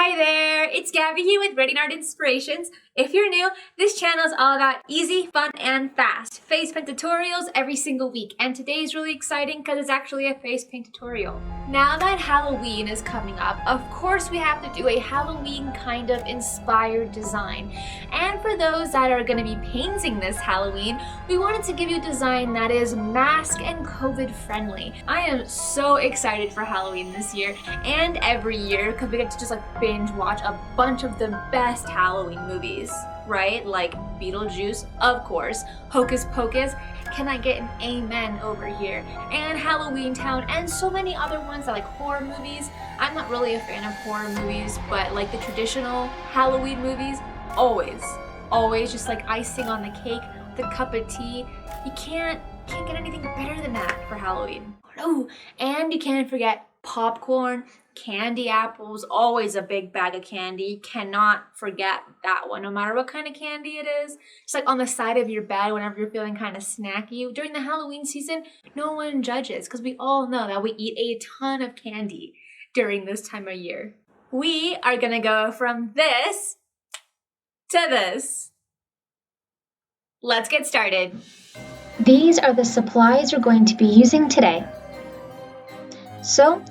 Hi there, it's Gabby here with Reading Art Inspirations. If you're new, this channel is all about easy, fun, and fast face paint tutorials every single week. And today's really exciting because it's actually a face paint tutorial. Now that Halloween is coming up, of course we have to do a Halloween kind of inspired design. And for those that are going to be painting this Halloween, we wanted to give you a design that is mask and COVID friendly. I am so excited for Halloween this year and every year because we get to just binge watch a bunch of the best Halloween movies, right? Like Beetlejuice, of course, Hocus Pocus, can I get an amen over here, and Halloween Town, and so many other ones that like horror movies. I'm not really a fan of horror movies, but like the traditional Halloween movies, always just like icing on the cake, the cup of tea. You can't get anything better than that for Halloween. Oh, and you can't forget popcorn, candy apples, always a big bag of candy. Cannot forget that one, no matter what kind of candy it is. Just like on the side of your bed whenever you're feeling kind of snacky. During the Halloween season, no one judges because we all know that we eat a ton of candy during this time of year. We are gonna go from this to this. Let's get started. These are the supplies we're going to be using today. So,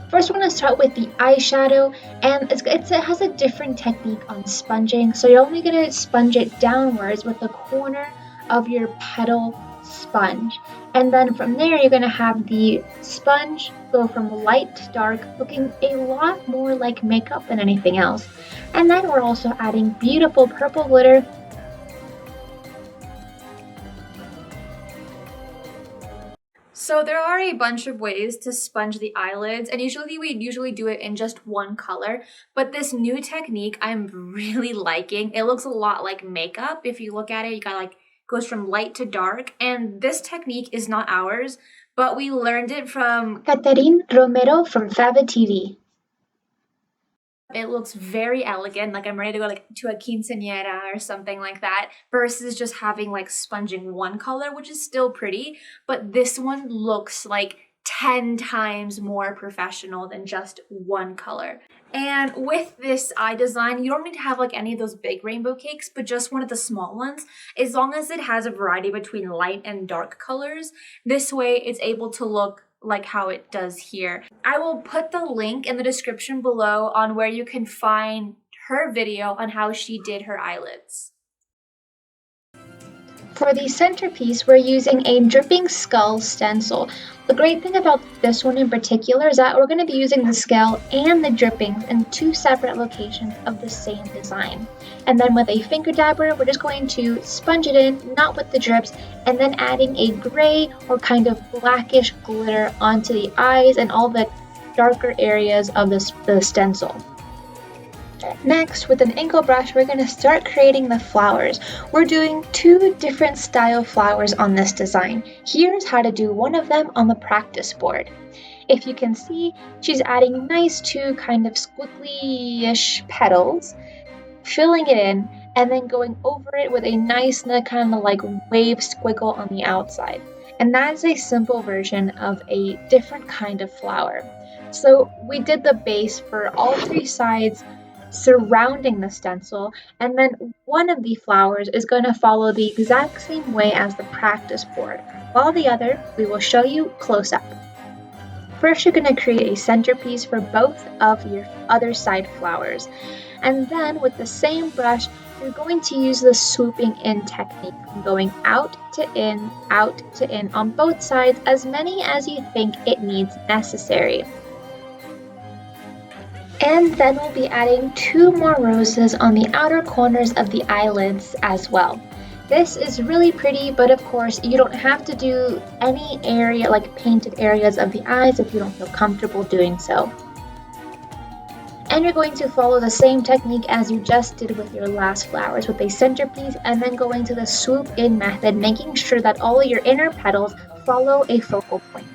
first we're going to start with the eyeshadow, and it has a different technique on sponging, so you're only going to sponge it downwards with the corner of your petal sponge. And then from there you're going to have the sponge go from light to dark, looking a lot more like makeup than anything else. And then we're also adding beautiful purple glitter. So there are a bunch of ways to sponge the eyelids, and we usually do it in just one color, but this new technique I'm really liking. It looks a lot like makeup. If you look at it, you got goes from light to dark, and this technique is not ours, but we learned it from Katerina Romero from FABAtv. It looks very elegant, like I'm ready to go to a quinceañera or something like that, versus just having sponging one color, which is still pretty, but this one looks like 10 times more professional than just one color. And with this eye design, you don't need to have any of those big rainbow cakes, but just one of the small ones. As long as it has a variety between light and dark colors, this way it's able to look like how it does here. I will put the link in the description below on where you can find her video on how she did her eyelids. For the centerpiece, we're using a dripping skull stencil. The great thing about this one in particular is that we're going to be using the skull and the drippings in two separate locations of the same design. And then with a finger dabber, we're just going to sponge it in, not with the drips, and then adding a gray or kind of blackish glitter onto the eyes and all the darker areas of the stencil. Next, with an angle brush, we're going to start creating the flowers. We're doing two different style flowers on this design. Here's how to do one of them on the practice board. If you can see, she's adding nice two kind of squiggly-ish petals, filling it in, and then going over it with a nice kind of wave squiggle on the outside. And that's a simple version of a different kind of flower. So we did the base for all three sides surrounding the stencil, and then one of the flowers is going to follow the exact same way as the practice board, while the other we will show you close up. First, you're going to create a centerpiece for both of your other side flowers, and then with the same brush you're going to use the swooping in technique, going out to in on both sides, as many as you think it needs necessary. And then we'll be adding two more roses on the outer corners of the eyelids as well. This is really pretty, but of course you don't have to do any area painted areas of the eyes if you don't feel comfortable doing so. And you're going to follow the same technique as you just did with your last flowers, with a centerpiece and then going to the swoop in method, making sure that all your inner petals follow a focal point.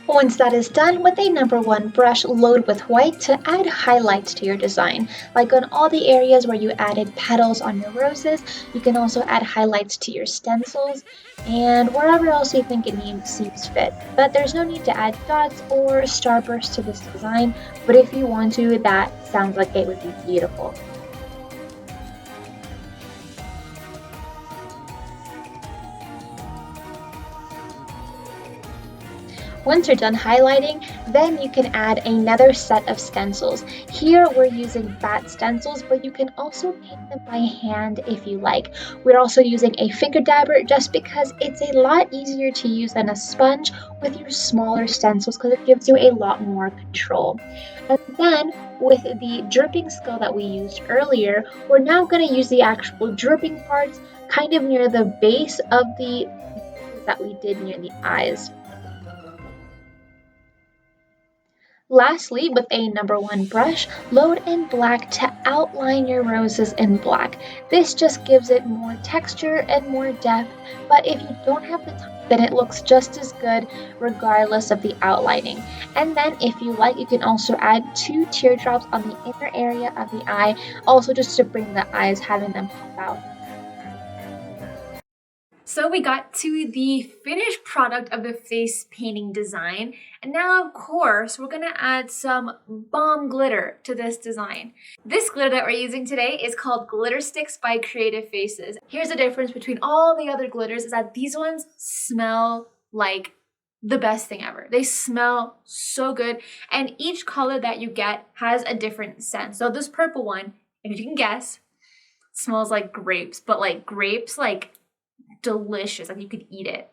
Once that is done, with a number 1 brush, load with white to add highlights to your design. Like on all the areas where you added petals on your roses, you can also add highlights to your stencils and wherever else you think it seems fit. But there's no need to add dots or starbursts to this design, but if you want to, that sounds like it would be beautiful. Once you're done highlighting, then you can add another set of stencils. Here we're using bat stencils, but you can also paint them by hand if you like. We're also using a finger dabber just because it's a lot easier to use than a sponge with your smaller stencils because it gives you a lot more control. And then with the dripping skull that we used earlier, we're now going to use the actual dripping parts kind of near the base of the that we did near the eyes. Lastly, with a number 1 brush, load in black to outline your roses in black. This just gives it more texture and more depth, but if you don't have the time, then it looks just as good regardless of the outlining. And then if you like, you can also add 2 teardrops on the inner area of the eye, also just to bring the eyes, having them pop out. So we got to the finished product of the face painting design. And now, of course, we're gonna add some bomb glitter to this design. This glitter that we're using today is called Glitter Sticks by Creative Faces. Here's the difference between all the other glitters is that these ones smell like the best thing ever. They smell so good, and each color that you get has a different scent. So this purple one, if you can guess, smells like grapes, but like grapes, like delicious, like you could eat it.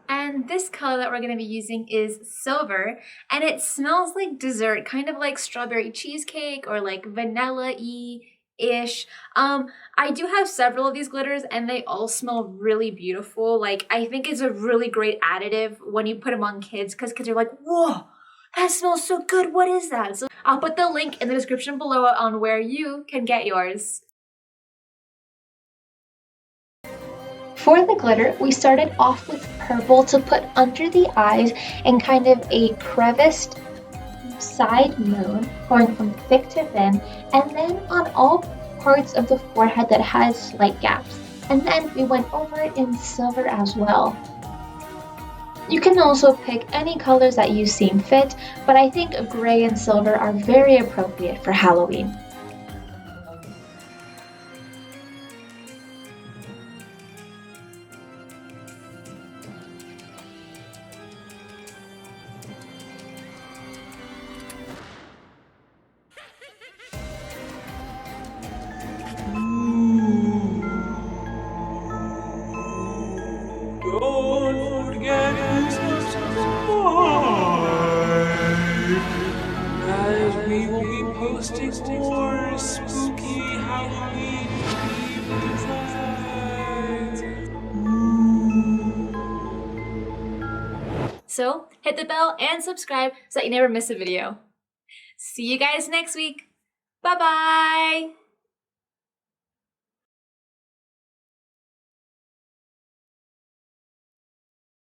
And this color that we're going to be using is silver, and it smells like dessert, kind of like strawberry cheesecake or like vanilla-y-ish. I do have several of these glitters and they all smell really beautiful. Like, I think it's a really great additive when you put them on kids because kids are like, whoa, that smells so good, what is that? So I'll put the link in the description below on where you can get yours. For the glitter, we started off with purple to put under the eyes and kind of a creviced side moon going from thick to thin, and then on all parts of the forehead that has slight gaps. And then we went over it in silver as well. You can also pick any colors that you seem fit, but I think gray and silver are very appropriate for Halloween. Don't forget to subscribe, as we will be posting more spooky Halloween designs. So hit the bell and subscribe so that you never miss a video. See you guys next week. Bye-bye.